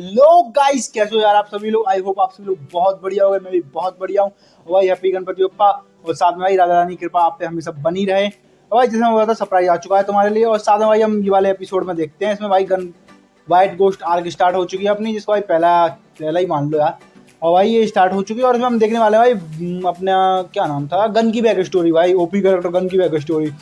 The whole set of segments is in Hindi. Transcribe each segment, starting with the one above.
हेलो गाइस, कैसे हो यार आप सभी लोग। आई होप आप सभी लोग बहुत बढ़िया हो गए। मैं भी बहुत बढ़िया हूँ। और भाई हैप्पी गणपति बप्पा, और साथ में भाई राधा रानी की कृपा आप पे हमेशा बनी रहे। और भाई जैसे मैं बोला था, सरप्राइज आ चुका है तुम्हारे लिए। और साथ में भाई हम ये वाले एपिसोड में देखते हैं। इसमें भाई gun white ghost arc start हो चुकी है अपनी, जिसको भाई पहला पहला ही मान लो यार। और भाई ये स्टार्ट हो चुकी है और इसमें हम देखने वाले हैं भाई अपना क्या नाम था, गन की बैक स्टोरी। भाई ओपी कैरेक्टर गन की बैक स्टोरी,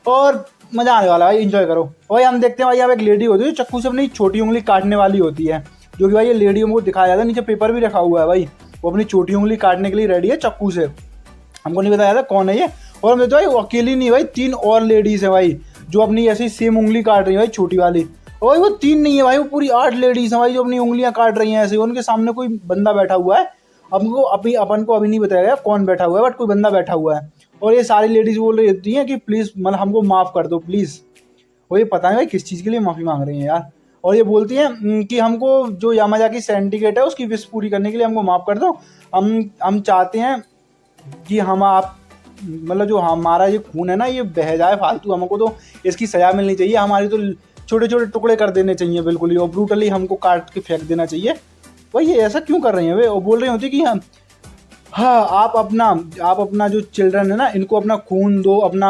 और मजा आने वाला है भाई, एंजॉय करो। भाई हम देखते हैं भाई यहाँ पे एक लेडी होती है जो चक्कू से अपनी छोटी उंगली काटने वाली होती है। जो कि भाई ये लेडी हमको दिखाया जाता है, नीचे पेपर भी रखा हुआ है भाई। वो अपनी छोटी उंगली काटने के लिए रेडी है चक्कू से। हमको नहीं बताया था कौन है ये। और हम देखते भाई वो अकेली नहीं भाई, 3 और लेडीज है भाई जो अपनी ऐसी सेम उंगली काट रही है भाई, छोटी वाली। और भाई वो 3 नहीं है भाई, वो पूरी 8 लेडीज है भाई जो अपनी उंगलियां काट रही हैं ऐसे। उनके सामने कोई बंदा बैठा हुआ है। हमको अभी अपन को अभी नहीं बताया गया कौन बैठा हुआ है, बट कोई बंदा बैठा हुआ है। और ये सारी लेडीज बोल रही होती हैं कि प्लीज मतलब हमको माफ कर दो प्लीज। और ये पता नहीं भाई किस चीज़ के लिए माफ़ी मांग रही हैं यार। और ये बोलती हैं कि हमको जो यामाजाकी सिंडिकेट है उसकी विश पूरी करने के लिए हमको माफ़ कर दो। हम चाहते हैं कि हम आप मतलब जो हमारा ये खून है ना ये बह जाए फालतू। हमको तो इसकी सज़ा मिलनी चाहिए। हमारी तो छोटे छोटे टुकड़े कर देने चाहिए बिल्कुल ही, और ब्रूटली हमको काट के फेंक देना चाहिए। भाई ये ऐसा क्यों कर रही हैं वे। और बोल रही होती कि हाँ आप अपना जो चिल्ड्रन है ना, इनको अपना खून दो, अपना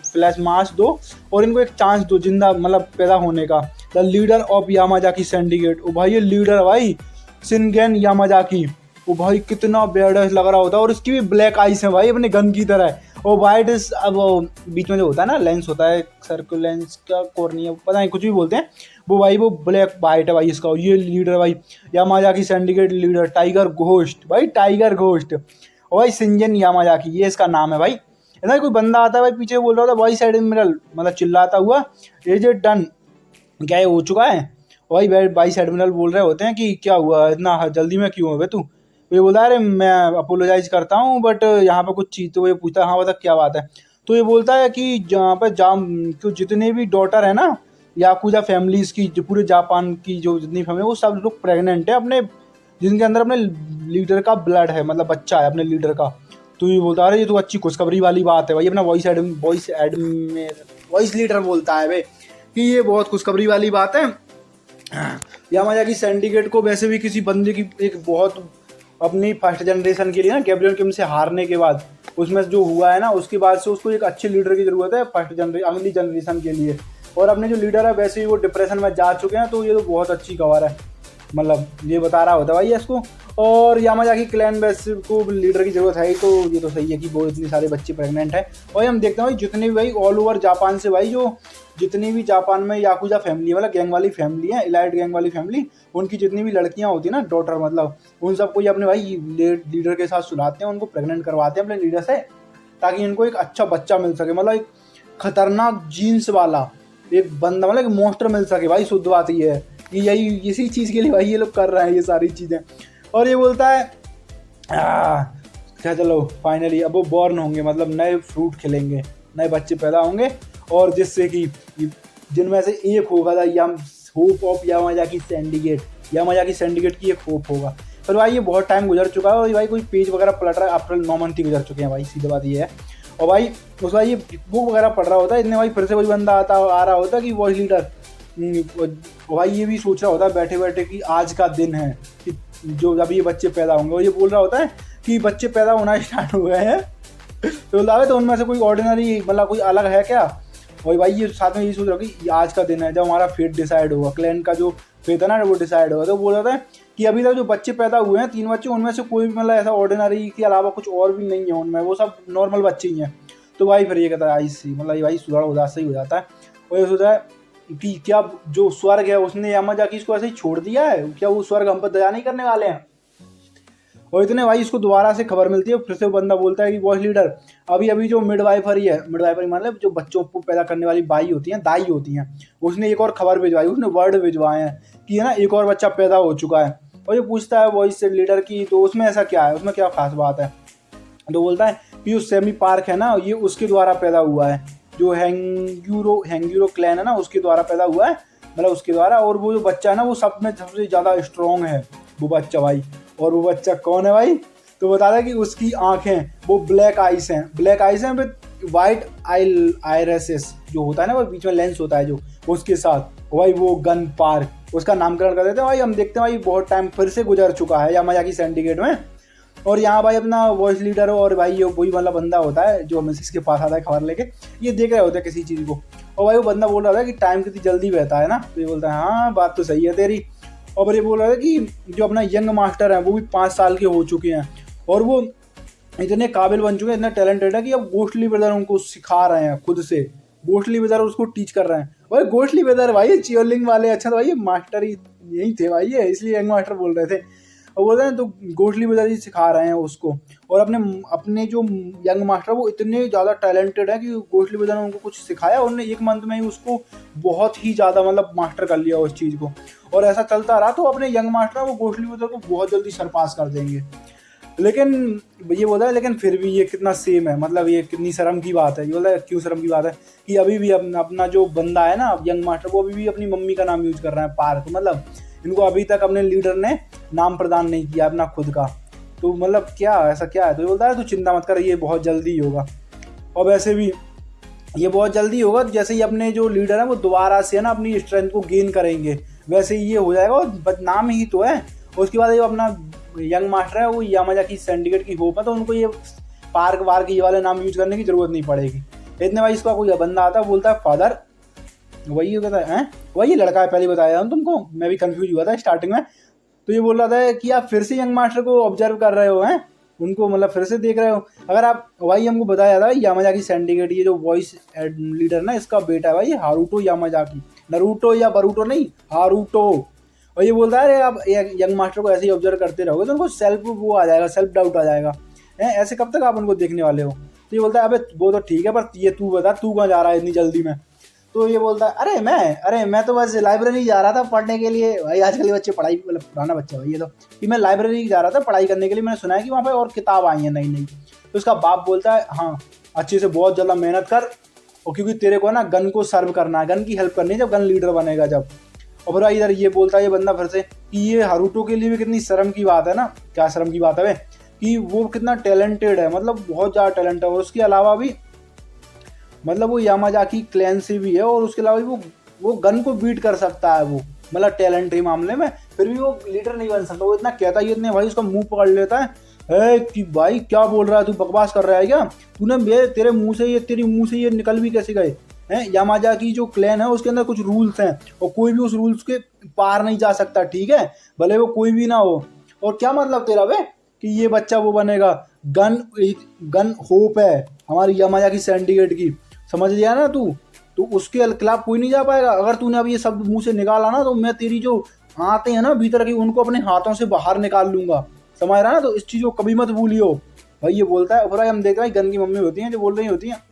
फ्लैश मास दो, और इनको एक चांस दो जिंदा मतलब पैदा होने का। The leader of Yamazaki syndicate. ओ भाई ये लीडर है भाई, शिनगेन यामाजाकी। ओ भाई कितना बेडस लग रहा होता है। और इसकी भी ब्लैक आइस है भाई अपने गन की तरह। और वाइट इस अब बीच में जो होता है ना लेंस होता है, सर्कुलर लेंस का कॉर्निया पता नहीं कुछ भी बोलते हैं वो भाई, वो ब्लैक वाइट है भाई इसका। और ये लीडर भाई Yamazaki syndicate leader tiger ghost भाई, टाइगर घोस्ट। और भाई शिनगेन यामाजाकी ये इसका नाम है भाई। इधर कोई बंदा आता है भाई पीछे, बोल रहा था भाई साइड एडमिरल मतलब चिल्लाता हुआ, एज ए डन क्या ये हो चुका है। और भाई वाइस एडमिरल बोल रहे होते हैं कि क्या हुआ इतना जल्दी में क्यों है भाई तू। तो ये बोलता है अरे मैं अपोलोजाइज करता हूँ बट यहाँ पर कुछ चीज़। तो ये पूछता है हाँ बता क्या बात है। तो ये बोलता है कि जहाँ पर जो जितने भी डॉटर है ना याकुजा फैमिलीज की, जो पूरे जापान की जो जितनी फैमिली वो सब लोग प्रेग्नेंट है अपने, जिनके अंदर अपने लीडर का ब्लड है, मतलब बच्चा है अपने लीडर का। तो ये बोलता है अरे ये तो अच्छी खुशखबरी वाली बात है भाई। अपना वॉइस लीडर बोलता है भाई कि ये बहुत खुशखबरी वाली बात है। यामाजाकी सिंडिकेट को वैसे भी किसी बंदे की एक बहुत अपनी फर्स्ट जनरेशन के लिए ना गैब्रियल किम से हारने के बाद उसमें जो हुआ है ना उसके बाद से उसको एक अच्छे लीडर की ज़रूरत है अगली जनरेशन के लिए। और अपने जो लीडर है वैसे ही वो डिप्रेशन में जा चुके हैं, तो ये तो बहुत अच्छी खबर है। मतलब ये बता रहा होता भाई इसको। और यामाजाकी क्लैन वैसे को लीडर की ज़रूरत है ही, तो ये तो सही है कि वो इतने सारे बच्चे प्रेग्नेंट हैं। और हम देखते हैं भाई जितने भी भाई ऑल ओवर जापान से भाई जो जितनी भी जापान में याकुजा फैमिली मतलब गैंग वाली फैमिली है, इलाइट गैंग वाली फैमिली, उनकी जितनी भी लड़कियां होती है ना डॉटर मतलब, उन सबको ये अपने भाई लीडर के साथ सुलाते हैं, उनको प्रेग्नेंट करवाते हैं अपने लीडर से, ताकि इनको एक अच्छा बच्चा मिल सके। मतलब एक खतरनाक जीन्स वाला एक बंदा मतलब एक मॉन्स्टर मिल सके भाई। शुद्ध बात ये है कि यही इसी चीज़ के लिए भाई ये लोग कर रहे हैं ये सारी चीज़ें। और ये बोलता है क्या चलो फाइनली अब वो बॉर्न होंगे, मतलब नए फ्रूट खिलेंगे, नए बच्चे पैदा होंगे, और जिससे कि जिनमें से एक होगा hope of Yamazaki syndicate, Yamazaki syndicate की एक होप होगा। पर भाई ये बहुत टाइम गुजर चुका है और भाई कोई पेज वगैरह पलट रहा है, अप्रैल 9 मंथ ही गुजर चुके हैं भाई, सीधी बात ये है। और भाई उस भाई ये बुक वगैरह पढ़ रहा होता है, इतने भाई फिर से कोई बंदा आ रहा होता कि वॉइस लीडर भाई ये भी सोच रहा होता है बैठे बैठे कि आज का दिन है कि जो जब ये बच्चे पैदा होंगे। और ये बोल रहा होता है कि बच्चे पैदा होना स्टार्ट हो गए हैं। तो बोला तो उनमें से कोई ऑर्डिनरी मतलब कोई अलग है क्या। और भाई ये साथ में ये सोच रहा कि आज का दिन है जब हमारा फेट डिसाइड होगा, क्लैन का जो फेट है ना वो डिसाइड होगा। तो बोल रहा था कि अभी तक जो बच्चे पैदा हुए हैं 3 बच्चे, उनमें से कोई भी मतलब ऐसा ऑर्डिनरी के अलावा कुछ और भी नहीं है उनमें, वो सब नॉर्मल बच्चे ही हैं। तो भाई फिर ये कहता है आई सी मतलब भाई सुधार उदास सही हो जाता है। और ये सोचा है कि क्या जो स्वर्ग है उसने यामाजाकी इसको ऐसे ही छोड़ दिया है, क्या वो स्वर्ग हम पर दया नहीं करने वाले हैं। और इतने भाई इसको दोबारा से खबर मिलती है, फिर से बंदा बोलता है कि वॉइस लीडर अभी जो मिडवाइफरी है, मिडवाइफरी मतलब जो बच्चों को पैदा करने वाली बाई होती हैं, दाई होती हैं, उसने एक और खबर भिजवाई, उसने वर्ड भिजवाए हैं कि है ना एक और बच्चा पैदा हो चुका है। और ये पूछता है वॉइस लीडर की तो उसमें ऐसा क्या है, उसमें क्या खास बात है। तो बोलता है कि जो सेमी पार्क है ना ये उसके द्वारा पैदा हुआ है, जो हैंग्यूरो क्लैन है ना उसके द्वारा पैदा हुआ है, मतलब उसके द्वारा। और वो जो बच्चा है ना वो सब में सबसे ज़्यादा स्ट्रॉन्ग है वो बच्चा भाई। और वो बच्चा कौन है भाई, तो बता रहा है कि उसकी आँखें वो ब्लैक आइस हैं विद वाइट आइरेसेस, जो होता है ना वो बीच में लेंस होता है जो उसके साथ। भाई वो गन पार्क उसका नामकरण कर देते हैं भाई। हम देखते हैं भाई बहुत टाइम फिर से गुजर चुका है यामाजाकी सिंडिकेट में, और यहाँ भाई अपना वॉइस लीडर हो और भाई ये वही वाला बंदा होता है जो हमेशा इसके पास आता है खबर लेके, ये देख रहे होते हैं किसी चीज़ को, और भाई वो बंदा बोल रहा था कि टाइम कितनी जल्दी बहता है ना, तो ये बोलता है हाँ बात तो सही है तेरी। और फिर ये बोल रहा था कि जो अपना यंग मास्टर है वो भी 5 साल के हो चुके हैं और वो इतने काबिल बन चुके हैं, इतना टैलेंटेड है कि अब गोस्टली ब्रदर उनको सिखा रहे हैं खुद से, गोस्टली ब्रदर उसको टीच कर रहे हैं। भाई गोस्टली ब्रदर भाई ये चियोलिंग वाले, अच्छा तो भाई ये मास्टर ही यही थे भाई, ये इसलिए यंग मास्टर बोल रहे थे। और बोलते हैं तो गोस्टली ब्रदर ही सिखा रहे हैं उसको, और अपने जो यंग मास्टर वो इतने ज़्यादा टैलेंटेड है कि गोस्टली ब्रदर ने उनको कुछ सिखाया, उन्होंने 1 मंथ में ही उसको बहुत ही ज़्यादा मतलब मास्टर कर लिया उस चीज़ को, और ऐसा चलता रहा तो अपने यंग मास्टर वो गोस्टली ब्रदर को बहुत जल्दी सरपास कर देंगे। लेकिन ये बोला है लेकिन फिर भी ये कितना सेम है, मतलब ये कितनी शर्म की बात है। ये बोला क्यों शर्म की बात है कि अभी भी अपना जो बंदा है ना यंग मास्टर वो अभी भी अपनी मम्मी का नाम यूज कर रहा है पार्क, मतलब इनको अभी तक अपने लीडर ने नाम प्रदान नहीं किया अपना खुद का, तो मतलब क्या ऐसा क्या है। तो ये बोलता है तू चिंता मत कर, ये बहुत जल्दी ही होगा, और वैसे भी ये बहुत जल्दी होगा। जैसे ही अपने जो लीडर है वो दोबारा से है ना अपनी स्ट्रेंथ को गेन करेंगे वैसे ही ये हो जाएगा, और नाम ही तो है। उसके बाद ये अपना यंग मास्टर है वो यामाजाकी सिंडिकेट की होप है, तो उनको ये पार्क वार्क ये वाले नाम यूज करने की जरूरत नहीं पड़ेगी। इतने भाई इसका कोई बंदा आता है बोलता है फादर, वही कहता है वही लड़का है, पहले बताया था तुमको, मैं भी कंफ्यूज हुआ था स्टार्टिंग में। तो ये बोल रहा था कि आप फिर से यंग मास्टर को ऑब्जर्व कर रहे हो हैं, उनको मतलब फिर से देख रहे हो। अगर आप वही हमको बताया था यामाजाकी सिंडिकेट ये जो वॉइस लीडर ना इसका बेटा है भाई हारुतो यामाजाकी, नरूटो या बरूटो नहीं, हारुतो। और ये बोलता है अरे आप यंग मास्टर को ऐसे ही ऑब्जर्व करते रहोगे तो उनको सेल्फ वो आ जाएगा, सेल्फ डाउट आ जाएगा, ऐसे कब तक आप उनको देखने वाले हो। तो ये बोलता है अबे वो तो ठीक है पर ये तू बता तू कहाँ जा रहा है इतनी जल्दी में। तो ये बोलता है अरे मैं तो बस लाइब्रेरी जा रहा था पढ़ने के लिए। भाई आजकल के बच्चे पढ़ाई, मतलब पुराना बच्चा भाई ये तो, कि मैं लाइब्रेरी जा रहा था पढ़ाई करने के लिए, मैंने सुना है कि वहाँ पे और किताब आई है नई नई। तो उसका बाप बोलता है हाँ अच्छे से बहुत ज़्यादा मेहनत कर, और क्योंकि तेरे को ना गन को सर्व करना है, गन की हेल्प करनी है जब गन लीडर बनेगा जब। और फिर इधर ये बोलता है ये बंदा फिर से कि ये हारुतो के लिए भी कितनी शर्म की बात है ना, क्या शर्म की बात है कि वो कितना टैलेंटेड है, मतलब बहुत ज़्यादा टैलेंट है, और उसके अलावा भी मतलब वो यामाजाकी क्लैन से भी है, और उसके अलावा भी वो गन को बीट कर सकता है वो, मतलब टैलेंट के मामले में, फिर भी वो लीडर नहीं बन सकता। वो इतना कहता ही इतने भाई उसका मुंह पकड़ लेता है कि भाई क्या बोल रहा है तू, बकवास कर रहा है क्या तूने, तेरे मुंह से ये निकल भी कैसे गए हैं। यामाजाकी जो क्लैन है उसके अंदर कुछ रूल्स हैं और कोई भी उस रूल्स के पार नहीं जा सकता, ठीक है, भले वो कोई भी ना हो। और क्या मतलब तेरा कि ये बच्चा वो बनेगा, गन होप है हमारी यामाजाकी सिंडिकेट की, समझ लिया ना तू, तो उसके खिलाफ कोई नहीं जा पाएगा। अगर तूने अब ये शब्द मुंह से निकाला ना तो मैं तेरी जो आते हैं ना भीतर की उनको अपने हाथों से बाहर निकाल लूंगा, समझ रहा ना, तो इस चीज़ को कभी मत भूलियो। भाई ये बोलता है, और भाई हम देखते हैं गन की मम्मी होती हैं जो बोल रही होती हैं,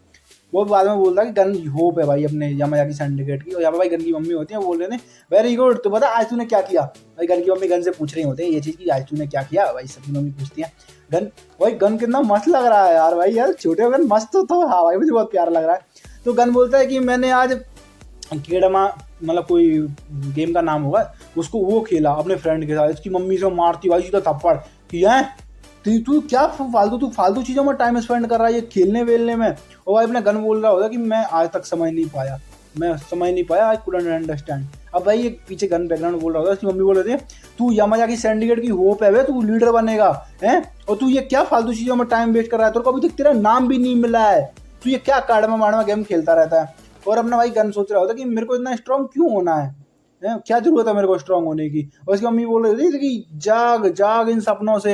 वो बाद में बोलता है कि गन होप है भाई अपने यामाजाकी सिंडिकेट की, और यहाँ पे भाई गन की मम्मी होती है वो बोल रहे थे वेरी गुड, तो बता आज तूने क्या किया। भाई गन की मम्मी गन से पूछ रही होते हैं ये चीज़ की आज तूने क्या किया, भाई सबकी मम्मी पूछती है गन। भाई गन कितना मस्त लग रहा है यार, भाई यार छोटे गन मस्त तो हाँ भाई मुझे बहुत प्यारा लग रहा है। तो गन बोलता है कि मैंने आज केडमा मतलब कोई गेम का नाम होगा उसको वो खेला अपने फ्रेंड के साथ, इसकी मम्मी से मारती भाई सीधा थप्पड़ कि है तू क्या फालतू चीज़ों में टाइम स्पेंड कर रहा है ये खेलने वेलने में। और भाई अपने गन बोल रहा होगा कि मैं आज तक समझ नहीं पाया, आई कुडंट अंडरस्टैंड। अब भाई ये पीछे गन बैकग्राउंड बोल रहा होगा, उसकी मम्मी बोल रही थी तू यामाजाकी सिंडिकेट की होप है तू लीडर बनेगा है, और तू ये क्या फालतू चीज़ों में टाइम वेस्ट कर रहा है, तेरे को अभी तक तेरा नाम भी नहीं मिला है, तू ये क्या काड़मा माड़मा गेम खेलता रहता है। और अपना भाई गन सोच रहा होता कि मेरे को इतना स्ट्रांग क्यों होना है, क्या जरूरत है मेरे को स्ट्रांग होने की। और उसकी मम्मी बोल रही थी कि जाग इन सपनों से,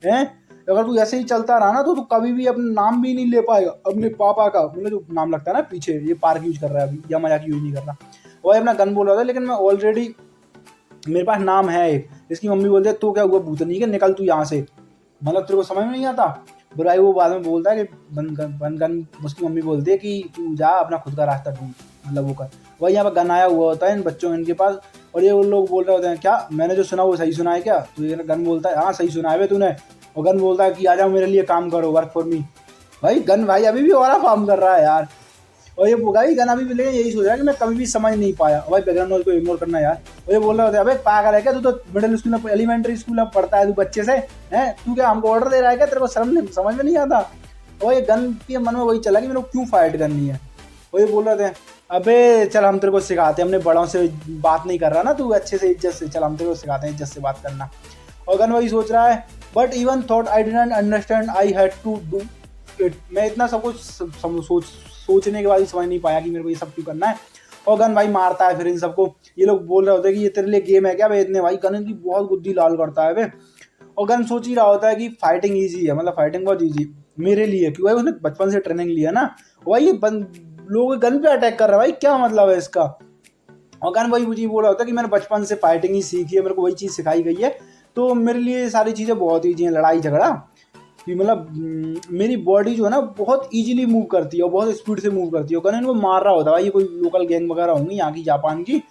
हैं अगर तू ऐसे ही चलता रहा ना तो तू कभी भी अपना नाम भी नहीं ले पाएगा अपने पापा का, मतलब जो नाम लगता है ना पीछे, ये पार्क यूज कर रहा है अभी यामाजाकी यूज नहीं कर रहा। और अपना गन बोल रहा था लेकिन मैं ऑलरेडी मेरे पास नाम है एक। इसकी मम्मी बोलती है तो क्या हुआ भूतनी के निकल तू यहाँ से, मतलब तेरे को समझ में नहीं आता। बुराई वो बाद में बोलता है कि बन गन उसकी मम्मी बोलती है कि तू जा अपना खुद का रास्ता ढूंढ, मतलब वो कर। वही यहाँ पर गन आया हुआ होता है इन बच्चों इनके पास, और ये उन लोग बोल रहे होते हैं क्या मैंने जो सुना वो सही सुना है क्या, तो ये गन बोलता है हाँ सही सुना है तूने। और गन बोलता है कि आ जाओ मेरे लिए काम करो, वर्क फॉर मी। भाई गन भाई अभी भी और काम कर रहा है यार, और ये भाई गन अभी भी लेकिन यही सोच रहा है कि मैं कभी भी समझ नहीं पाया। भाई बैकग्राउंड नॉइज को इग्नोर करना यार। और ये बोल रहे होते हैं अबे पागल है क्या तू, तो मिडिल स्कूल में एलिमेंट्री स्कूल में पढ़ता है तू बच्चे से, हैं तू क्या हमको ऑर्डर दे रहा है क्या, तेरे को समझ में नहीं आता। और ये गन के मन में वही चला कि मेरे को क्यों फाइट करनी है। और ये बोल रहे थे अबे चल हम तेरे को सिखाते हैं, अपने बड़ों से बात नहीं कर रहा ना तू अच्छे से, इज्जत से, चल हम तेरे को सिखाते हैं इज्जत से बात करना। और गन वही सोच रहा है, but even thought I didn't understand I had to do it. मैं इतना सब कुछ सोचने के बाद ही समझ नहीं पाया कि मेरे को ये सब क्यों करना है। और गन भाई मारता है फिर इन सबको। ये लोग बोल रहे होते हैं कि ये तेरे लिए गेम है क्या भाई, इतने भाई गन इनकी बहुत बुद्धि लाल करता है भाई। और गन सोच ही रहा होता है कि फाइटिंग ईजी है, मतलब फाइटिंग बहुत ईजी मेरे लिए, क्योंकि भाई उसने बचपन से ट्रेनिंग लिया ना। भाई ये लोग गन पे अटैक कर रहा है भाई, क्या मतलब है इसका। और गन वही मुझे बोल रहा होता है कि मैंने बचपन से फाइटिंग ही सीखी है, मेरे को वही चीज़ सिखाई गई है, तो मेरे लिए सारी चीज़ें बहुत ईजी हैं। लड़ाई झगड़ा कि मतलब मेरी बॉडी जो है ना बहुत इजीली मूव करती है और बहुत स्पीड से मूव करती है। गन इनको मार रहा होता है भाई, ये कोई लोकल गैंग वगैरह होंगी यहाँ की, जापान की।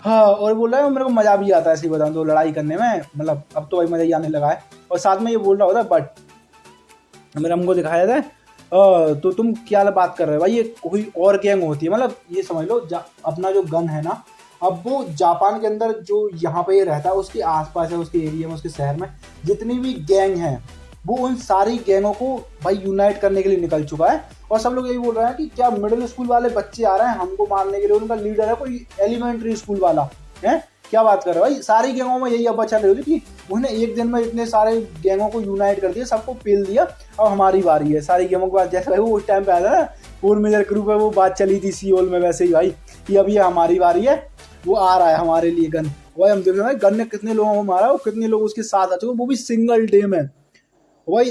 हाँ, और बोल रहा है मेरे को मज़ा भी आता है ऐसे ही बताऊँ तो लड़ाई करने में, मतलब अब तो भाई मज़ा ही आने लगा है। और साथ में ये बोल रहा होता है बट मेरा हमको दिखाया जाए तो तुम क्या बात कर रहे हो भाई, ये कोई और गैंग होती है, मतलब ये समझ लो अपना जो गन है ना, अब वो जापान के अंदर जो यहाँ पे ये रहता है उसके आसपास है, उसके एरिया में, उसके शहर में जितनी भी गैंग हैं वो उन सारी गैंगों को भाई यूनाइट करने के लिए निकल चुका है। और सब लोग यही बोल रहे हैं कि क्या मिडिल स्कूल वाले बच्चे आ रहे हैं हमको मारने के लिए, उनका लीडर है कोई एलिमेंट्री स्कूल वाला है, क्या बात कर रहे हो भाई। सारी गैंगों में यही अब चल रही होती कि उन्होंने एक दिन में इतने सारे गैंगों को यूनाइट कर दिया, सबको पेल दिया, अब हमारी बारी है। सारी गैंगों के बाद जैसे भाई वो उस टाइम पे आया था ना 4 मेजर ग्रुप है, वो बात चली थी सियोल में, वैसे ही भाई कि अब ये हमारी बारी है, वो आ रहा है हमारे लिए गन। भाई हम देख रहे हैं गन ने कितने लोगों को मारा और कितने लोग उसके साथ आ चुके, वो भी सिंगल डे में। भाई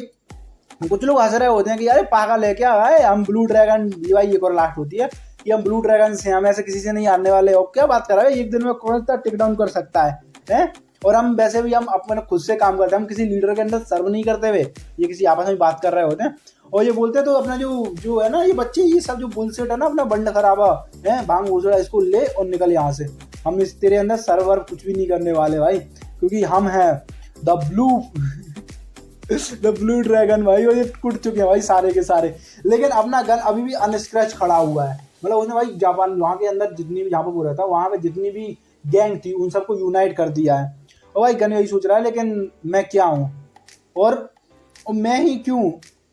कुछ लोग हंस रहे होते हैं कि यार पागल है क्या है, हम ब्लू ड्रैगन, भाई एक और लास्ट होती है कि हम ब्लू ड्रैगन से, हम ऐसे किसी से नहीं हारने वाले। और क्या बात कर रहा है, एक दिन में कौन सा टिक डाउन कर सकता है? और हम वैसे भी हम अपने खुद से काम करते हैं, हम किसी लीडर के अंदर सर्व नहीं करते हुए, ये किसी आपस में बात कर रहे होते हैं। और ये बोलते हैं तो अपना जो है ना ये बच्चे, ये सब जो बुलसेट है ना, अपना बंड खराबा है, भांग उजड़ा, इसको ले और निकल यहाँ से। हम इस तेरे अंदर सर्वर कुछ भी नहीं करने वाले भाई, क्योंकि हम हैं द ब्लू ड्रैगन भाई। और ये कुट चुके हैं भाई सारे के सारे, लेकिन अपना गन अभी भी अनस्क्रैच खड़ा हुआ है। मतलब उसने भाई जापान वहाँ के अंदर जितनी भी, जहाँ पर वो रहता है वहाँ पे जितनी भी गैंग थी उन सबको यूनाइट कर दिया है। और भाई गन यही सोच रहा है लेकिन मैं क्या हूँ और मैं ही क्यों,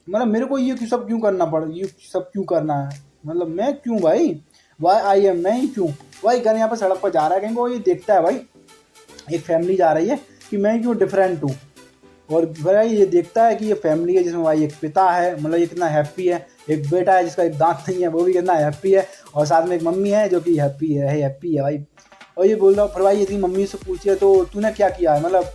मतलब मेरे को ये सब क्यों करना पड़, ये सब क्यों करना है, मतलब मैं क्यों भाई, वाई आई एम, मैं ही क्यों। भाई गन यहाँ पर सड़क पर जा रहा है कहीं को, ये देखता है भाई एक फैमिली जा रही है कि मैं क्यों डिफरेंट हूँ। और भाई ये देखता है कि ये फैमिली है जिसमें भाई एक पिता है, मतलब ये कितना हैप्पी है, एक बेटा है जिसका एक दांत नहीं है वो भी कितना हैप्पी है, और साथ में एक मम्मी है जो कि हैप्पी है भाई। और ये बोल रहा हूँ फिर भाई यदि मम्मी से पूछिए तो तूने क्या किया है, मतलब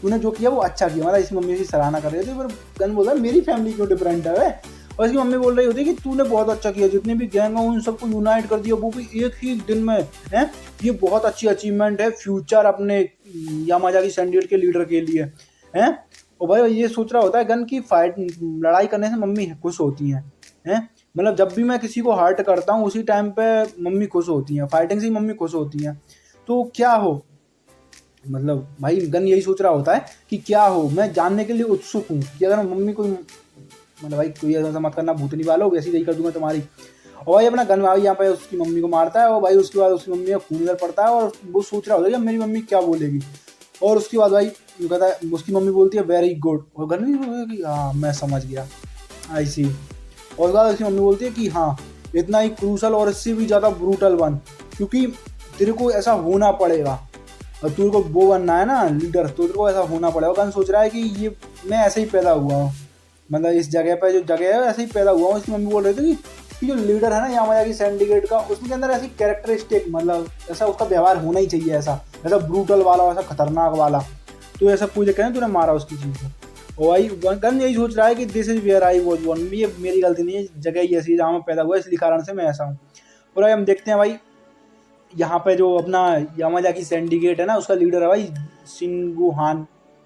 तूने जो किया वो अच्छा किया, मतलब इसकी मम्मी की सराहना कर रही थी। पर गन बोल रहा है मेरी फैमिली क्यों डिफरेंट है। और इसकी मम्मी बोल रही होती है कि तूने बहुत अच्छा किया, जितने भी गैंग हैं उन सबको यूनाइट कर दिया, वो भी एक ही दिन में है, ये बहुत अच्छी अचीवमेंट है फ्यूचर अपने यामाजाकी सैंडिएट के लीडर के लिए है। और भाई ये सोच रहा होता है गन की फाइट, लड़ाई करने से मम्मी खुश होती हैं, मतलब जब भी मैं किसी को हर्ट करता हूँ उसी टाइम पे मम्मी खुश होती हैं, फाइटिंग से ही मम्मी खुश होती हैं। तो क्या हो, मतलब भाई गन यही सोच रहा होता है कि क्या हो, मैं जानने के लिए उत्सुक हूँ कि अगर मम्मी कोई, मतलब भाई कोई ऐसा मत करना भूतनी वालों, वैसी यही कर दूंगा तुम्हारी। और भाई अपना गन भाई यहाँ पे उसकी मम्मी को मारता है, और भाई उसके बाद उसकी मम्मी का खून इधर पड़ता है, और वो सोच रहा होता है कि मेरी मम्मी क्या बोलेगी। और उसके बाद भाई कहता है, उसकी मम्मी बोलती है वेरी गुड, और गन भी बोलेगा कि हाँ मैं समझ गया, आई सी। और उसके बाद उसकी मम्मी बोलती है कि हाँ इतना ही क्रूशल और इससे भी ज़्यादा ब्रूटल बन, क्योंकि तेरे को ऐसा होना पड़ेगा, और तेरे को वो बनना है ना लीडर, तो तेरे को ऐसा होना पड़ेगा। गन सोच रहा है कि ये मैं ऐसे ही पैदा हुआ हूँ, मतलब इस जगह पर जो जगह है ऐसे ही पैदा हुआ हूँ। उसकी मम्मी बोल रही थी कि जो लीडर है ना यामाजाकी सैंडिएट का, उसके अंदर ऐसी कैरेक्टरिस्टिक, मतलब ऐसा उसका व्यवहार होना ही चाहिए, ऐसा ब्रूटल वाला, ऐसा खतरनाक वाला। तो ऐसा पूछे कहें तूने मारा उसकी चीज़ को। और भाई गन यही सोच रहा है कि this is where I was born, ये मेरी गलती नहीं है, जगह ही ऐसी जहाँ मैं पैदा हुआ इसलिए कारण से मैं ऐसा हूँ। और भाई हम देखते हैं भाई यहाँ पे जो अपना यामाजाकी सैंडिएट है ना, उसका लीडर है भाई शिंगुहान,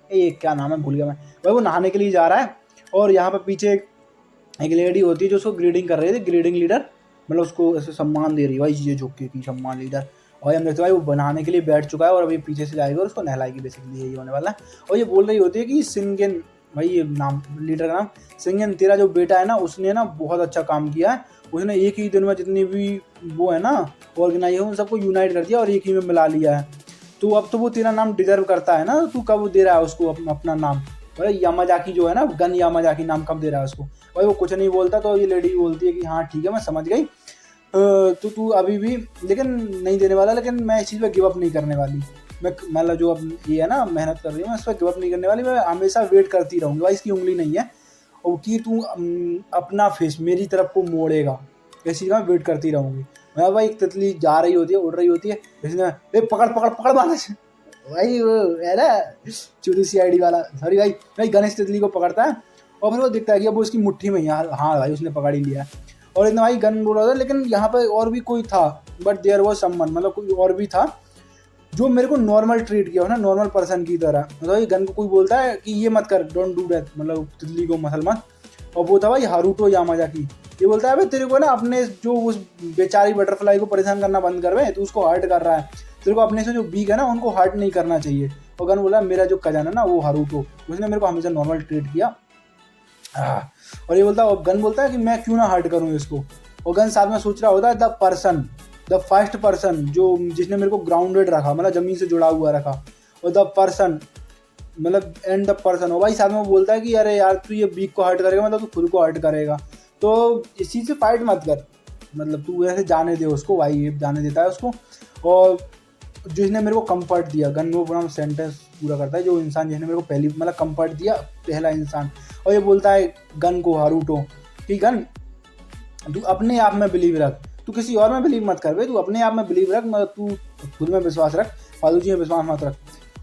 ये क्या नाम है भूल गया मैं भाई। वो नहाने के लिए जा रहा है, और यहाँ पे पीछे एक लेडी होती है जो उसको ग्रीडिंग कर रही थी, ग्रीडिंग लीडर, मतलब उसको ऐसे सम्मान दे रही है भाई, ये झुक के की सम्मान लीडर। और हम देखते भाई वो बनाने के लिए बैठ चुका है, और अभी पीछे से जाएगा और उसको नहलाएगी, बेसिकली यही होने वाला है। और ये बोल रही होती है कि सिंगेन, भाई ये नाम लीडर का नाम सिंगेन, तेरा जो बेटा है ना उसने ना बहुत अच्छा काम किया है, उसने एक ही दिन में जितनी भी वो है ना ऑर्गेनाइज उन सबको यूनाइट कर दिया और एक ही में मिला लिया है। तो अब तो वो तेरा नाम डिजर्व करता है ना, तू कब दे रहा है उसको अपना नाम, भाई यामाजाकी जो है ना, गन यामाजाकी नाम कब दे रहा है उसको। भाई वो कुछ नहीं बोलता, तो ये लेडी बोलती है कि हाँ ठीक है मैं समझ गई, तो तू अभी भी लेकिन नहीं देने वाला, लेकिन मैं इस चीज़ पे गिव अप नहीं करने वाली। मैं मतलब जो अब ये है ना मेहनत कर रही हूँ, मैं इस पर गिव अप नहीं करने वाली, मैं हमेशा वेट करती रहूँगी। भाई इसकी उंगली नहीं है और कि तू अपना फेस मेरी तरफ को मोड़ेगा, इसी का वेट करती रहूँगी। मैं भाई एक तितली जा रही होती है, उड़ रही होती है, इसने पकड़ पकड़ पकड़ बांधा भाई वो है ना चूरू CID वाला, सॉरी भाई, भाई गणेश तितली को पकड़ता है और फिर वो दिखता है कि अब वो उसकी मुट्ठी में ही है। हाँ भाई उसने पकड़ ही लिया और इतना भाई गन बोल रहा था। लेकिन यहाँ पे और भी कोई था, बट देयर वाज समवन, मतलब कोई और भी था जो मेरे को नॉर्मल ट्रीट किया हो ना, नॉर्मल पर्सन की तरह। मतलब ये गन को कोई बोलता है कि ये मत कर, डोंट डू दैट, मतलब तितली को मसल मत। और वो था भाई हारूटो यामाजाकी। ये बोलता है भाई तेरे को ना अपने जो उस बेचारी बटरफ्लाई को परेशान करना बंद कर भाई, तू उसको हर्ट कर रहा है, तेरे को अपने से जो बीक है ना उनको हर्ट नहीं करना चाहिए। और गन बोला मेरा जो कजन है ना वो हारूटो, उसने मेरे को हमेशा नॉर्मल ट्रीट किया। और ये बोलता है, गन बोलता है कि मैं क्यों ना हर्ट करूँ इसको। और गन साथ में सोच रहा होता है द फर्स्ट पर्सन जो जिसने मेरे को ग्राउंडेड रखा, मतलब जमीन से जुड़ा हुआ रखा, और द पर्सन मतलब एंड द पर्सन। और भाई साथ में वो बोलता है कि अरे यार तू ये बीक को हर्ट करेगा मतलब तू खुद को हर्ट करेगा, तो इस चीज़ से फाइट मत कर, मतलब तू ऐसे जाने दे उसको। भाई ये जाने देता है उसको। और जिसने मेरे को कंफर्ट दिया, गन वो पूरा सेंटेंस पूरा करता है, जो इंसान जिसने मेरे को पहली मतलब कंफर्ट दिया, पहला इंसान। और ये बोलता है गन को हारूटो कि गन तू अपने आप में बिलीव रख, तू किसी और में बिलीव मत कर भाई, तू अपने आप में बिलीव रख, मतलब तू खुद में विश्वास रख, फालतू चीज़ में विश्वास मत रख।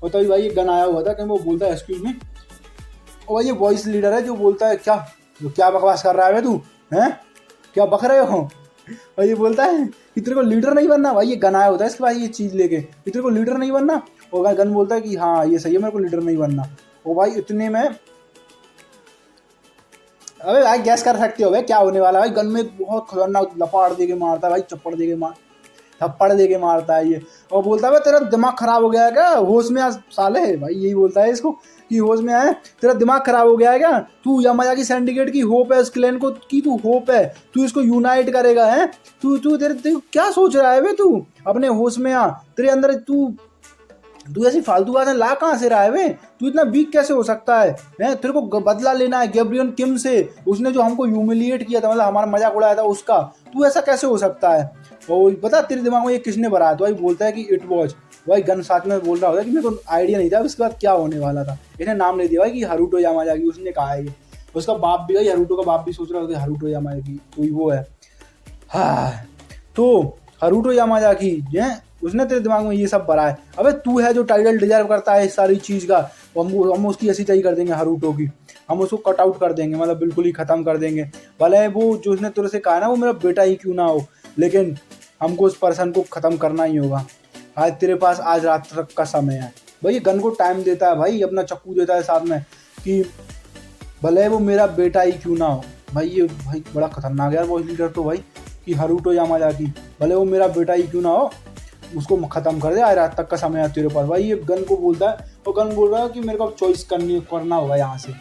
और तभी भाई ये गन आया हुआ था कि वो बोलता है एक्सक्यूज मी। और ये वॉइस लीडर है जो बोलता है क्या बकवास कर रहा है तू, हैं क्या बक रहे हो। और ये बोलता है कि तेरे को लीडर नहीं बनना। भाई ये गन आया होता है इसके बाद ये चीज़ लेके कि तेरे को लीडर नहीं बनना। और गन बोलता है कि हाँ ये सही है, मेरे को लीडर नहीं बनना। और भाई इतने में अबे भाई गैस कर सकते हो भाई क्या होने वाला है। भाई गन में बहुत खतरनाक लपाड़ दे के मारता है भाई, थप्पड़ दे के मारता है ये। और बोलता है भाई तेरा दिमाग खराब हो गया है क्या, होश में आ साले। भाई यही बोलता है इसको कि होश में आए, तेरा दिमाग खराब हो गया है क्या, तू यामाजाकी सिंडिकेट की होप है, इस क्लैन को की तू होप है, तू इसको यूनाइट करेगा है, तू तेरे क्या सोच रहा है भाई, तू अपने होश में आ, तेरे अंदर तू ऐसी फालतू बातें ला कहाँ से रहा है वे, तू इतना वीक कैसे हो सकता है तेरे को बदला लेना है गैब्रियल किम से, उसने जो हमको ह्यूमिलिएट किया था, मतलब हमारा मजाक उड़ाया था उसका, तू ऐसा कैसे हो सकता है। और बता तेरे दिमाग में ये किसने भरा। तो भाई बोलता है कि इट वॉज। भाई गन साथ में बोल रहा होता है कि मेरे को आइडिया नहीं था उसके बाद क्या होने वाला था। इसने नाम नहीं दिया भाई कि हारूटो यामाजाकी, उसने कहा है ये। उसका बाप भी भाई हारूटो का बाप भी सोच रहा होता है हारूटो यामाजाकी कोई वो है। हाँ तो हारूटो यामाजाकी है, उसने तेरे दिमाग में ये सब भरा है। अबे तू है जो टाइटल डिजर्व करता है इस सारी चीज़ का, हम उसकी ऐसी तय कर देंगे हारूटो की, हम उसको कट आउट कर देंगे, मतलब बिल्कुल ही ख़त्म कर देंगे। भले वो जो उसने तेरे से कहा ना वो मेरा बेटा ही क्यों ना हो, लेकिन हमको उस पर्सन को ख़त्म करना ही होगा। आज तेरे पास आज रात तक का समय है। भाई ये गन को टाइम देता है भाई, अपना चक्कू देता है साथ में कि भले वो मेरा बेटा ही क्यों ना हो। भाई ये भाई बड़ा खतरनाक यार वॉइस लीडर तो भाई कि हारूटो यामाजाकी भले वो मेरा बेटा ही क्यों ना हो, उसको ख़त्म कर दे, आज रात तक का समय है तेरे पास। भाई ये गन को बोलता है और गन बोल रहा है कि मेरे को चॉइस करना होगा यहाँ से,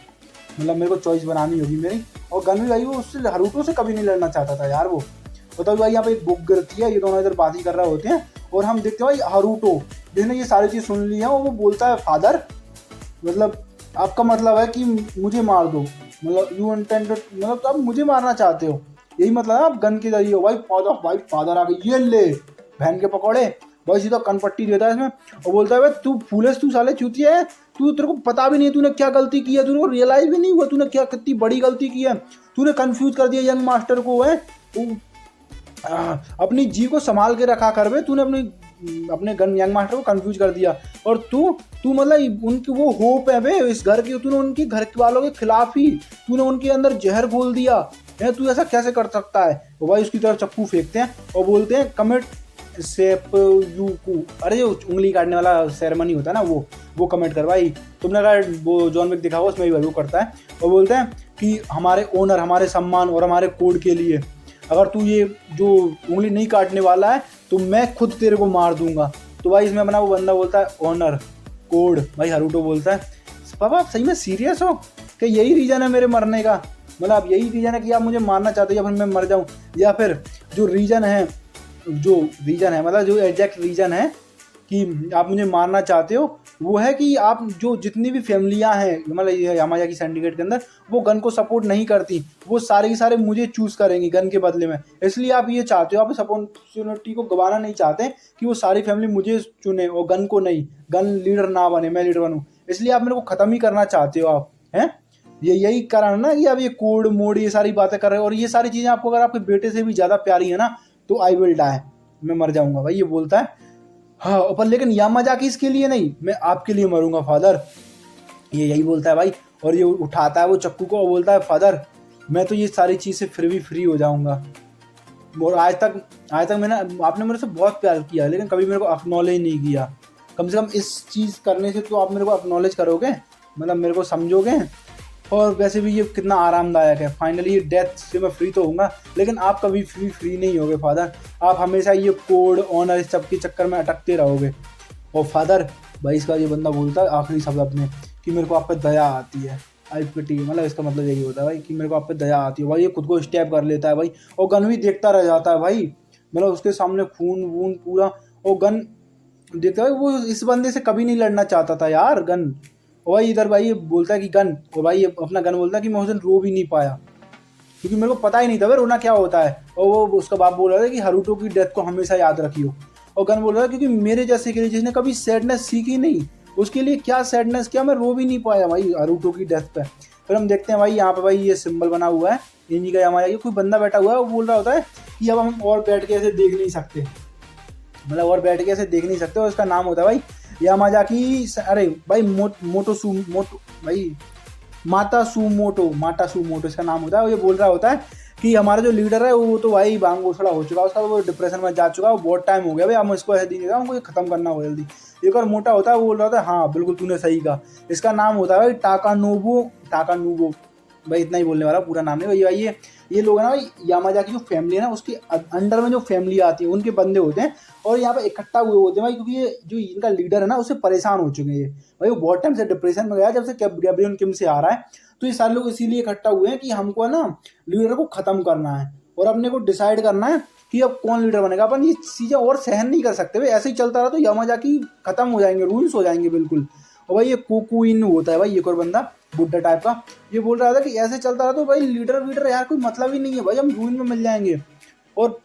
मतलब मेरे को चॉइस बनानी होगी मेरी। और गन भी भाई वो उससे हारूटो से कभी नहीं लड़ना चाहता था यार वो। तो भाई यहाँ पे एक बुक गिरती है, ये दोनों इधर बात ही कर रहे होते हैं और हम देखते हैं भाई हारूटो जिसने ये सारी चीज़ सुन ली है वो बोलता है फादर, मतलब आपका मतलब है कि मुझे मार दो, मतलब यू इंटेंडेड, मतलब आप मुझे मारना चाहते हो, यही मतलब है आप गन के जरिए हो। भाई फादर आ गए, ये ले बहन के पकौड़े। भाई सीधा कनपट्टी देता है इसमें और बोलता है भाई तू फूलेस, तू साले चूतिया है, तू तेरे को पता भी नहीं तूने क्या गलती की है, तेरे को रियलाइज भी नहीं हुआ तूने क्या कितनी बड़ी गलती की है, तूने कंफ्यूज कर दिया यंग मास्टर को है। अपनी जी को संभाल के रखा कर बे, तूने अपने यंग मास्टर को कंफ्यूज कर दिया। और तू मतलब उनकी वो होप है बे इस घर की, तूने उनके घर वालों के खिलाफ ही तूने उनके अंदर जहर घोल दिया है, तू ऐसा कैसे कर सकता है। तो भाई उसकी तरफ चप्पू फेंकते हैं और बोलते हैं कमिट सेप्पुयु। अरे जो उंगली काटने वाला सेरेमनी होता है ना वो कमेंट कर। भाई तुमने अगर वो जॉन विक देखा हो उसमें भी वो करता है और बोलते हैं कि हमारे ओनर, हमारे सम्मान और हमारे कोड के लिए अगर तू ये जो उंगली नहीं काटने वाला है तो मैं खुद तेरे को मार दूंगा। तो भाई इसमें अपना वो बंदा बोलता है ऑनर कोड। भाई हारूटो बोलता है पापा आप सही में सीरियस हो कि यही रीज़न है मेरे मरने का, मतलब आप यही रीज़न है कि आप मुझे मारना चाहते हो या फिर मैं मर जाऊँ, या फिर जो रीज़न है मतलब जो एग्जैक्ट रीज़न है कि आप मुझे मारना चाहते हो वो है कि आप जो जितनी भी फैमिलियां हैं मतलब ये यामाजाकी सिंडिकेट के अंदर, वो गन को सपोर्ट नहीं करती, वो सारे के सारे मुझे चूज़ करेंगी गन के बदले में। इसलिए आप ये चाहते हो, आप इस अपॉर्चुनिटी को गंवाना नहीं चाहते कि वो सारी फैमिली मुझे चुने और गन को नहीं, गन लीडर ना बने, मैं लीडर बनूँ। इसलिए आप मेरे को ख़त्म ही करना चाहते हो आप, हैं? यही कारण है ना कि आप ये कोड मोड ये सारी बातें कर रहे हो। और ये सारी चीज़ें आपको अगर आपके बेटे से भी ज़्यादा प्यारी है ना, तो आई विल डाई, मैं मर जाऊंगा भाई, ये बोलता है। हाँ, पर लेकिन यामाजाकी इसके लिए नहीं, मैं आपके लिए मरूंगा फादर, ये यही बोलता है भाई। और ये उठाता है वो चक्कू को और बोलता है फादर, मैं तो ये सारी चीज़ से फिर भी फ्री हो जाऊंगा। और आज तक मैंने, आपने मेरे से बहुत प्यार किया लेकिन कभी मेरे को एक्नॉलेज नहीं किया। कम से कम इस चीज़ करने से तो आप मेरे को एक्नॉलेज करोगे, मतलब मेरे को समझोगे। और वैसे भी ये कितना आरामदायक है, फाइनली डेथ से मैं फ्री तो होऊंगा, लेकिन आप कभी फ्री नहीं होगे फादर। आप हमेशा ये कोड ऑनर इस सब के चक्कर में अटकते रहोगे। और फादर भाई, इसका ये बंदा बोलता है आखिरी शब्द अपने कि मेरे को आप पे दया आती है, आई पिटी, मतलब इसका मतलब यही होता है भाई कि मेरे को आप पे दया आती है। भाई ये खुद को स्टैब कर लेता है भाई, और गन भी देखता रह जाता है भाई, मतलब उसके सामने खून वून पूरा, और गन देखता है। वो इस बंदे से कभी नहीं लड़ना चाहता था यार, गन। और भाई इधर भाई ये बोलता है कि गन, और भाई ये अपना गन बोलता है कि मैं उस दिन रो भी नहीं पाया क्योंकि मेरे को पता ही नहीं था भाई रोना क्या होता है। और वो उसका बाप बोल रहा था कि हारुतो की डेथ को हमेशा याद रखियो। और गन बोल रहा था क्योंकि मेरे जैसे के लिए जिसने कभी सैडनेस सीखी नहीं, उसके लिए क्या सैडनेस, क्या मैं रो भी नहीं पाया भाई हारुतो की डेथ पे। फिर हम देखते हैं भाई यहाँ पे भाई ये सिंबल बना हुआ है इन्हीं का, हमारा ये कोई बंदा बैठा हुआ है, वो बोल रहा होता है कि अब हम और बैठ के ऐसे देख नहीं सकते, मतलब और बैठ के ऐसे देख नहीं सकते। और इसका नाम होता है भाई यामाजाकी, अरे भाई मोटो भाई माता सूमोटो इसका नाम होता है। ये बोल रहा होता है कि हमारा जो लीडर है वो तो भाई भांग घोषणा हो चुका है उसका, वो डिप्रेशन में जा चुका है, वो बहुत टाइम हो गया भाई, हम इसको ऐसे नहीं, हमको ये खत्म करना हो जल्दी। एक और मोटा होता है, वो बोल रहा था हाँ बिल्कुल तूने सही कहा, इसका नाम होता है भाई टाकानोबो भाई, इतना ही बोलने वाला, पूरा नाम नहीं भाई। ये लोग है ना भाई, यामाजाकी जो फैमिली है ना उसके अंडर में जो फैमिली आती है उनके बंदे होते हैं, और यहाँ पे इकट्ठा हुए होते हैं भाई, क्योंकि ये जो इनका लीडर है ना उससे परेशान हो चुके हैं भाई, वो बहुत टाइम से डिप्रेशन में गया जब से गैब्रियल किम से आ रहा है। तो ये सारे लोग इसीलिए इकट्ठा हुए हैं कि हमको है ना लीडर को खत्म करना है, और अपने को डिसाइड करना है कि अब कौन लीडर बनेगा। अपन ये चीज़ें और सहन नहीं कर सकते भाई, ऐसे ही चलता रहा तो यामाजाकी खत्म हो जाएंगे, रूल्स हो जाएंगे बिल्कुल। और भाई ये कोकुइन होता है भाई एक और बंदा बुड्ढा टाइप का, ये बोल रहा था कि ऐसे चलता रहा तो भाई लीडर वीडर यार कोई मतलब ही नहीं है भाई, हम रूइन में मिल जाएंगे। और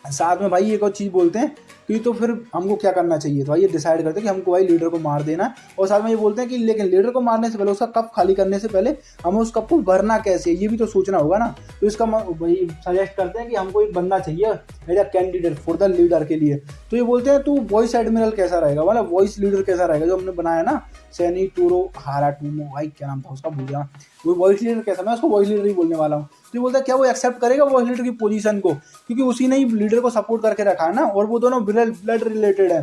साथ में भाई एक और चीज़ बोलते हैं कि तो फिर हमको क्या करना चाहिए, तो भाई ये डिसाइड करते हैं कि हमको भाई लीडर को मार देना है। और साथ में ये बोलते हैं कि लेकिन लीडर को मारने से पहले, उसका कप खाली करने से पहले हमें उस कप को भरना कैसे, ये भी तो सोचना होगा ना। तो इसका भाई सजेस्ट करते हैं कि हमको एक बंदा चाहिए as a candidate for the leader के लिए। तो ये बोलते हैं तो वॉइस एडमिरल कैसा रहेगा, मतलब वॉइस लीडर कैसा रहेगा जो हमने बनाया ना, सेनिटोरो हाराटोमो, भाई क्या नाम था उसका भूल गया, वो वॉइस लीडर कैसा, मैं उसको वॉइस लीडर ही बोलने वाला हूँ। तो ये बोलता है क्या वो एक्सेप्ट करेगा वॉइस लीडर की पोजीशन को, क्योंकि उसी ने ही लीडर को सपोर्ट करके रखा है ना, और वो दोनों ब्लड रिलेटेड है,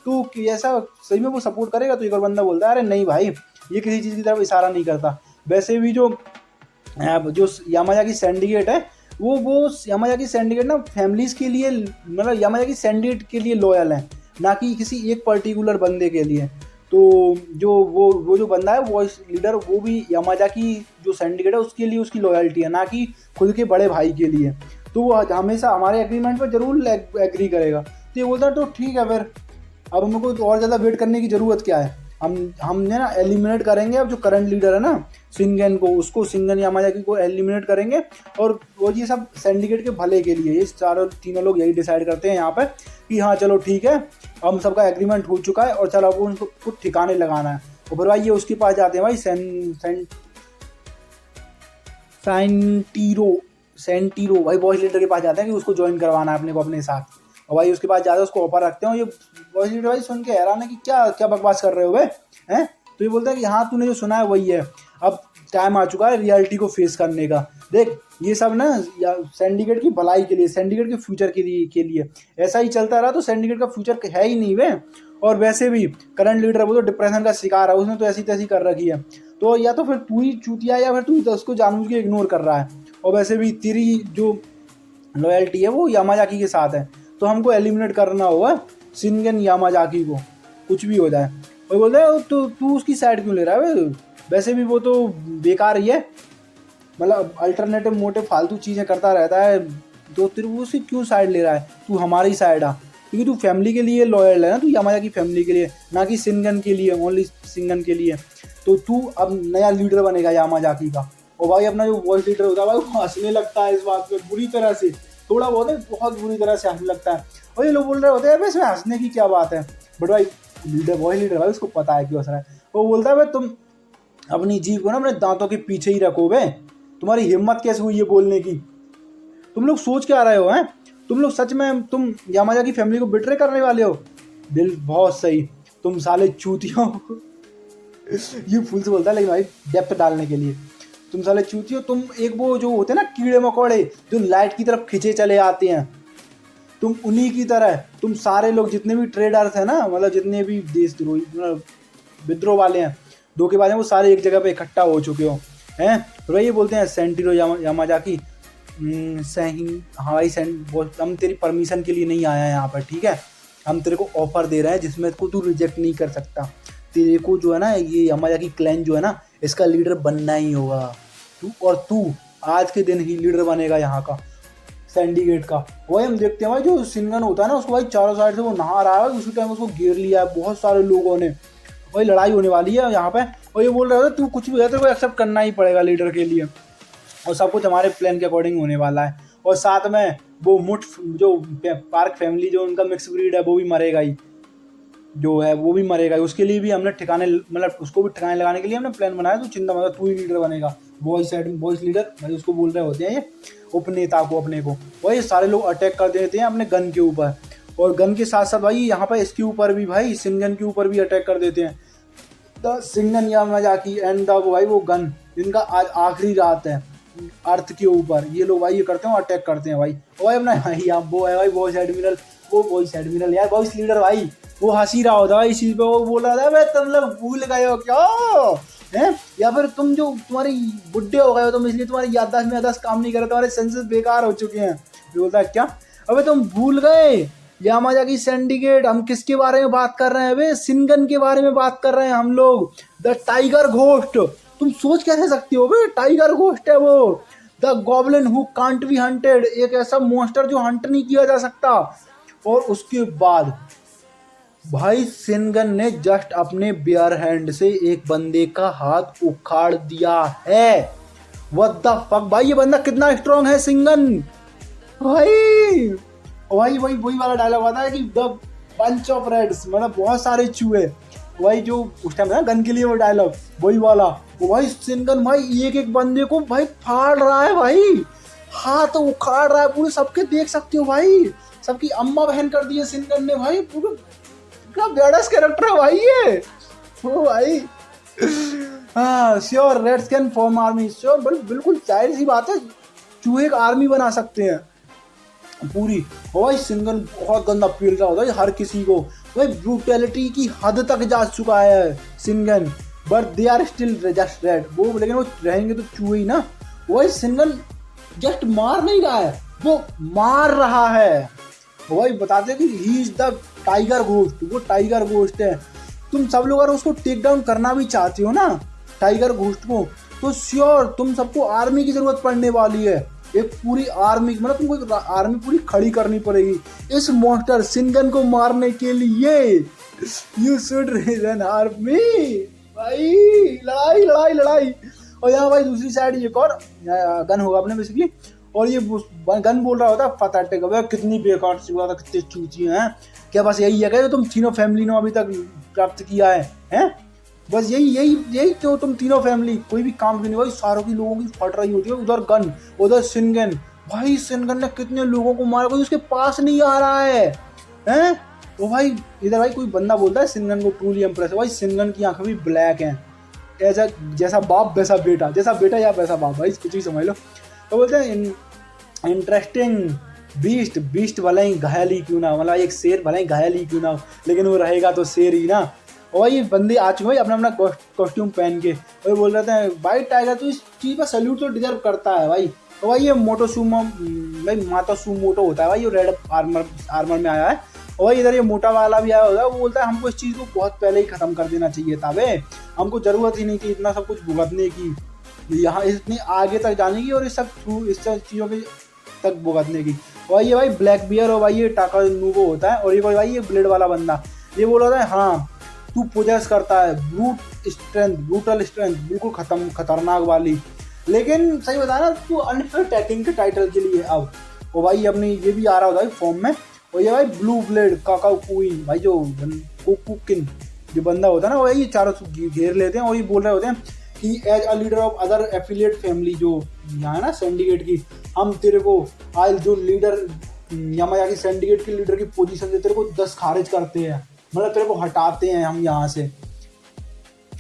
तो ऐसा सही में वो सपोर्ट करेगा। तो एक और बंदा बोलता है अरे नहीं भाई, ये किसी चीज़ की तरफ इशारा नहीं करता। वैसे भी जो यामाजाकी सिंडिकेट है वो यामाजाकी सिंडिकेट ना फैमिलीज के लिए, मतलब यामाजाकी सिंडिकेट के लिए लॉयल है, ना कि किसी एक पर्टिकुलर बंदे के लिए। तो जो वो जो बंदा है वॉइस लीडर, वो भी यामाजाकी जो सिंडिकेट है उसके लिए उसकी लॉयल्टी है, ना कि खुद के बड़े भाई के लिए। तो वो हमेशा हमारे एग्रीमेंट पर जरूर एग्री करेगा। तो ये बोलता है तो ठीक है, फिर अब हमको तो और ज़्यादा वेट करने की ज़रूरत क्या है, हमने ना एलिमिनेट करेंगे अब जो करंट लीडर है ना शिंगन को, उसको शिंगन यामाजाकी को एलिमिनेट करेंगे। और वो ये सब सिंडिकेट के भले के लिए, ये तीनों लोग यही डिसाइड करते हैं यहाँ पे कि हाँ चलो ठीक है, हम सबका एग्रीमेंट हो चुका है और चलो अब उनको कुछ ठिकाने लगाना है। और फिर भाई ये उसके पास जाते हैं भाई सेंटीरो भाई वॉइस लीडर के पास जाते हैं कि उसको ज्वाइन करवाना है अपने को अपने साथ। और भाई उसके पास ज़्यादा उसको ऑफर रखते हैं। ये वॉइस लीडर भाई सुन के हैरान है कि क्या क्या बकवास कर रहे हो भाई हैं। तो ये बोलता है कि हाँ तूने जो सुना है वही है, अब टाइम आ चुका है रियलिटी को फेस करने का। देख ये सब ना सिंडिकेट की भलाई के लिए, सिंडिकेट के फ्यूचर के लिए ऐसा ही चलता रहा तो सिंडिकेट का फ्यूचर है ही नहीं वे। और वैसे भी करंट लीडर वो तो डिप्रेशन का शिकार है, उसने तो ऐसी तैसी कर रखी है। तो या तो फिर तू ही चूतिया या फिर तू तो उसको जानबूझ के इग्नोर कर रहा है। और वैसे भी तेरी जो लॉयल्टी है वो यामाजाकी के साथ है, तो हमको एलिमिनेट करना होगा शिंगन यामाजाकी को, कुछ भी हो जाए। और बोलते हैं तो तू उसकी साइड क्यों ले रहा है, वैसे भी वो तो बेकार ही है, मतलब अल्टरनेटिव मोटिव फालतू चीज़ें करता रहता है, तो तेरे वो उसकी क्यों साइड ले रहा है, तू हमारी साइड आ। क्योंकि तू फैमिली के लिए लॉयल है ना, तू यामाजा की फैमिली के लिए, ना कि शिनगन के लिए, ओनली शिनगन के लिए। तो तू अब नया लीडर बनेगा यामाजाकी का। और भाई अपना जो वॉइस लीडर होता है भाई वो हंसने लगता है इस बात पे बुरी तरह से, थोड़ा बहुत है, बहुत बुरी तरह से हंसने लगता है। और ये लोग बोल रहे होते हैं इसमें हंसने की क्या बात है, बट भाई लीडर वॉइस लीडर भाई उसको पता है क्यों हंस रहा है। वो बोलता है भाई तुम अपनी जीभ को ना अपने दांतों के पीछे ही रखो बे, तुम्हारी हिम्मत कैसे हुई ये बोलने की, तुम लोग सोच क्या रहे हो हैं, तुम लोग सच में तुम यामाजा की फैमिली को बिट्रे करने वाले हो। दिल बहुत सही, तुम साले चूतियों ये फुल से बोलता है लेकिन भाई डेप्थ डालने के लिए, तुम साले चूतियों, तुम एक वो जो होते हैं ना कीड़े मकोड़े जो लाइट की तरफ खींचे चले आते हैं, तुम उन्हीं की तरह, तुम सारे लोग जितने भी ट्रेडर्स हैं ना, मतलब जितने भी देशद्रोही मतलब विद्रोह वाले हैं, धोखेबाज हैं, वो सारे एक जगह पे इकट्ठा हो चुके हो हैं। तो ये बोलते हैं सेंटिरो यामाजाकी हाँ भाई हम तेरी परमिशन के लिए नहीं आया हैं यहाँ पर, ठीक है, हम तेरे को ऑफर दे रहे हैं जिसमें को तू रिजेक्ट नहीं कर सकता, तेरे को जो है ना ये यामाजाकी क्लैन जो है ना इसका लीडर बनना ही होगा, तू आज के दिन ही लीडर बनेगा यहाँ का सैंडीगेट का। वही हम देखते हैं भाई जो शिनगन होता है ना उसको भाई चारों साइड से वो नहा रहा है, उसी टाइम उसको घेर लिया है बहुत सारे लोगों ने, वही लड़ाई होने वाली है यहाँ पे। और ये बोल रहा था तू कुछ भी है तेरे को एक्सेप्ट करना ही पड़ेगा लीडर के लिए, और सब कुछ हमारे प्लान के अकॉर्डिंग होने वाला है। और साथ में वो मुठ जो पार्क फैमिली जो उनका मिक्स ब्रीड है वो भी मरेगा ही, जो है वो भी मरेगा, उसके लिए भी हमने ठिकाने मतलब उसको भी ठिकाने लगाने के लिए हमने प्लान बनाया। तो चिंता मत, तू ही लीडर बनेगा, वॉइस लीडर मतलब उसको बोल रहे होते हैं ये उपनेता को अपने को। वही सारे लोग अटैक कर देते हैं अपने गन के ऊपर, और गन के साथ साथ भाई यहाँ पर इसके ऊपर भी भाई शिनगन के ऊपर भी अटैक कर देते हैं। द शिनगन यामाजाकी एंड द भाई वो गन, इनका आज आखिरी रात है अर्थ के ऊपर, ये लोग भाई ये करते हैं अटैक करते हैं भाई। और भाई अपना यहाँ वो है भाई वॉइस एडमिरल यार वॉइस लीडर भाई, वो हंसी रहा होता है इस चीज़ पे, वो बोल रहा था भाई तुम लोग भूल गए हो क्या हैं, या फिर तुम जो तुम्हारी बुढ़े हो गए हो तुम इसलिए तुम्हारी याददाश्त काम नहीं कर रहा, तुम्हारे सेंसेस बेकार हो चुके हैं। ये बोलता है क्या, अबे तुम भूल गए यामाजाकी सिंडिकेट, हम किसके बारे में बात कर रहे हैं भाई, शिनगन के बारे में बात कर रहे हैं हम लोग, द टाइगर घोस्ट। तुम सोच कैसे सकते हो भाई टाइगर घोस्ट है वो, the goblin who can't be hunted, एक ऐसा मॉन्स्टर जो हंट नहीं किया जा सकता। और उसके बाद भाई शिनगन ने जस्ट अपने बेयर हैंड से एक बंदे का हाथ उखाड़ दिया है। व्हाट द फक भाई, ये बंदा कितना स्ट्रॉन्ग है शिनगन भाई। वही वाला डायलॉग आता है कि द बंच ऑफ रेड्स, मतलब बहुत सारे चूहे, वही जो उस टाइम था गन के लिए वो डायलॉग, वही वाला। वो भाई शिनगन भाई एक एक बंदे को भाई फाड़ रहा है भाई, हाथ उखाड़ रहा है पूरे, सबके देख सकते हो भाई, सबकी अम्मा बहन कर दी है शिनगन ने भाई, पूरा क्या बेडस कैरेक्टर है भाई ये वो भाई। हाँ sure reds can form army, sure बिल्कुल जाहिर सी बात है, चूहे का आर्मी बना सकते हैं पूरी। भाई शिनगन बहुत गंदा पील रहा होता है हर किसी को भाई, ब्रूटैलिटी की हद तक जा चुका है शिनगन, but they are still just red, वो लेकिन वो रहेंगे तो चूहे ही ना। वही शिनगन जस्ट मार नहीं रहा है, वो मार रहा है। वही बताते हैं कि he is the tiger ghost, वो टाइगर घोस्ट है। तुम सब लोग अगर उसको टेक डाउन करना भी चाहते हो ना टाइगर घोस्ट को, तो श्योर तुम सबको आर्मी की जरूरत पड़ने वाली है, एक पूरी आर्मी, मतलब तुमको एक आर्मी पूरी खड़ी करनी पड़ेगी इस मॉन्स्टर शिनगन को मारने के लिए। You should raise an army भाई, लड़ाई। और यहाँ भाई दूसरी साइड एक और गन होगा अपने बेसिकली, और ये गन बोल रहा होता फटाटे का कितनी बेकार सी बात है, कितनी चूची हैं क्या, बस यही है क्या तुम तीनों फैमिली ने अभी तक प्राप्त किया है हैं? बस यही तो तुम तीनों फैमिली कोई भी काम की नहीं भाई, सारों की लोगों की फट रही होती है, उधर गन उधर शिनगन। भाई शिनगन ने कितने लोगों को मारा, कोई उसके पास नहीं आ रहा है हैं? तो भाई इधर भाई कोई बंदा बोलता है शिनगन को ट्रूली इंप्रेस, भाई शिनगन की आंखें भी ब्लैक हैं, ऐसा जैसा बाप वैसा बेटा, जैसा बेटा या वैसा बाप, भाई कुछ ही समझ लो। तो बोलते हैं इंटरेस्टिंग बीस्ट भले ही घायल ही क्यों ना, मतलब एक शेर भले ही घायल ही क्यों ना, लेकिन वो रहेगा तो शेर ही ना। और भाई ये बंदे आ चुके भाई अपना कॉस्ट्यूम पहन के, और बोल रहे थे भाई टाइगर तो इस चीज़ पर सल्यूट तो डिजर्व करता है भाई। तो भाई ये भाई माता सुमोटो होता है भाई, ये रेड आर्मर में आया है। और भाई इधर ये मोटा वाला भी आया होता है, वो बोलता है हमको इस चीज़ को बहुत पहले ही ख़त्म कर देना चाहिए था बे, हमको ज़रूरत ही नहीं थी इतना सब कुछ भुगतने की, यहाँ इतनी आगे तक जाने की और इस सब चीज़ों के तक भुगतने की। भाई ये भाई ब्लैक बियर और भाई ये टाका नूबो होता है, और ये भाई ये ब्लेड वाला बंदा ये बोल रहा है हाँ तू पोजेस करता है ब्रूटल स्ट्रेंथ बिल्कुल खतरनाक वाली, लेकिन सही बता ना तू अनफिट अटैकिंग के टाइटल के लिए अब। और भाई अपनी ये भी आ रहा होता है फॉर्म में, और ये भाई ब्लू ब्लेड काकाओ क्वीन भाई जो कुकिन जो बंदा होता है ना, वही चारों घेर लेते हैं और ये बोल रहे होते हैं कि as a leader of other affiliate family जो यहाँ है ना सिंडिकेट की, हम तेरे को आज जो लीडर यामाजाकी सिंडिकेट के लीडर की पोजीशन से तेरे को 10 खारिज करते हैं, मतलब तेरे को हटाते हैं हम यहाँ से।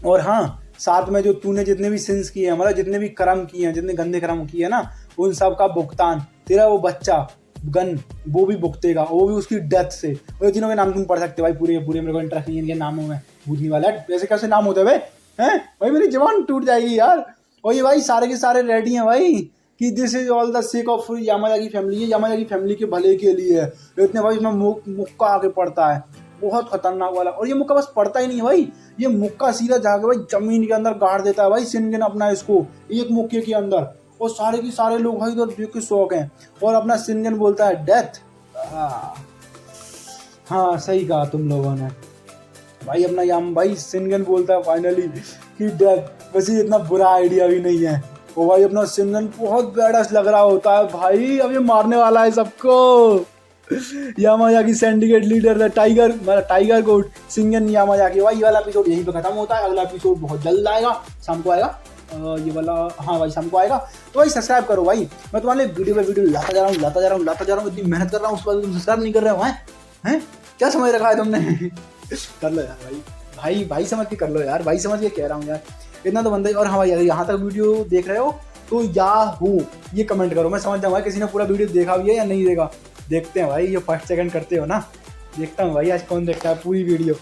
और हाँ साथ में जो तूने जितने भी सिंस किए हैं, मतलब जितने भी कर्म किए हैं, जितने गंदे कर्म किए हैं ना, उन सब का भुगतान तेरा वो बच्चा गन वो भी भुगतेगा, वो भी उसकी डेथ से। और तीनों के नाम तुम पढ़ सकते हो भाई, पूरे पूरे मेरे को इंटरेस्ट नहीं है इनके नामों में, भूतनी वाला ऐसे कैसे नाम होते हैं भाई मेरी जबान टूट जाएगी यार। और ये भाई सारे के सारे रेडी हैं भाई कि this is all the sake of Yamazaki family, ये यामाजाकी फैमिली के भले के लिए है। इतने भाई इसमें मुक्का आके पड़ता है बहुत खतरनाक वाला, और ये मुक्का बस पड़ता ही नहीं भाई, ये मुक्का सीधा जाके भाई जमीन के अंदर गाड़ देता है भाई शिनगन अपना इसको एक मुक्के के अंदर, और सारे के सारे लोग भाई इधर देख के शौक हैं, और अपना शिनगन बोलता है डेथ। हाँ सही कहा तुम लोगों ने भाई, अपना याम भाई शिनगन बोलता है फाइनली कि डेथ। वैसे इतना बुरा आइडिया भी नहीं है, वो भाई अपना शिनगन बहुत बैडस लग रहा होता है भाई, अब ये मारने वाला है सबको। यामाजाकी सिंडिकेट लीडर टाइगर मतलब टाइगर गोट शिनगन यामाजाकी। भाई ये वाला एपिसोड यहीं पे खत्म होता है, अगला एपिसोड बहुत जल्द आएगा, शाम को आएगा ये वाला, हाँ भाई शाम को आएगा। तो भाई सब्सक्राइब करो भाई, मैं तुम्हारे वीडियो पे वीडियो लाता जा रहा हूँ, इतनी मेहनत कर रहा हूँ, उसके बाद तुम सब्सक्राइब नहीं कर रहे हो हैं क्या समझ रखा है तुमने? कर लो यार भाई समझ के कर लो यार, भाई समझ के कह रहा हूँ यार, इतना तो बंदा ही। और हाँ भाई अगर यहाँ तक वीडियो देख रहे हो तो या हो ये कमेंट करो, मैं समझ जाऊँगा किसी ने पूरा वीडियो देखा भी है या नहीं देखा। देखते हैं भाई, ये फर्स्ट सेकंड करते हो ना, देखता हूँ भाई आज कौन देखता है पूरी वीडियो।